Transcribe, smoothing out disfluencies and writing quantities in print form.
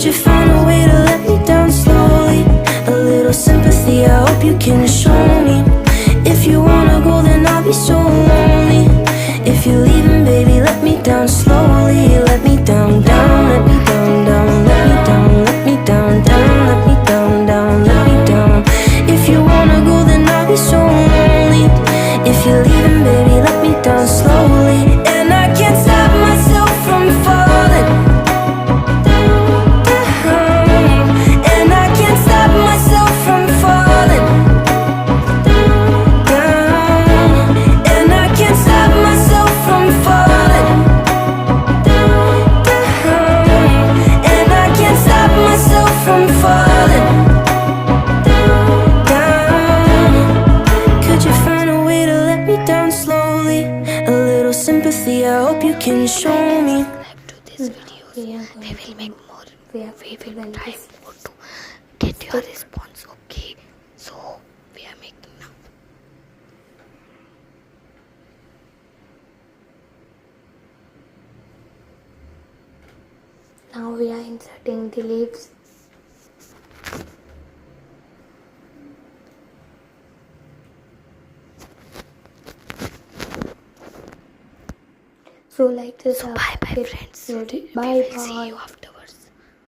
Could you find a way to let me down slowly? A little sympathy, I hope you can show me. If you wanna go, then I'll be so lonely. If you're leaving, baby, let me down slowly. Let me down, down, let me down, down, let me down, let me down, down, let me down, down, let me down. If you wanna go, then I'll be so lonely. If you're leaving, baby, let me down slowly. And I can't stop myself from falling down. And I can't stop myself from falling down. And I can't stop myself from falling down. And I can't stop myself from falling down. Could you find a way to let me down slowly? A little sympathy, I hope you can show me. To this videos, we will make more. We will try more to get your response. Okay, so we are making now. Now we are inserting the leaves. So like this. So bye bye friends. Bye We will see bye. you after.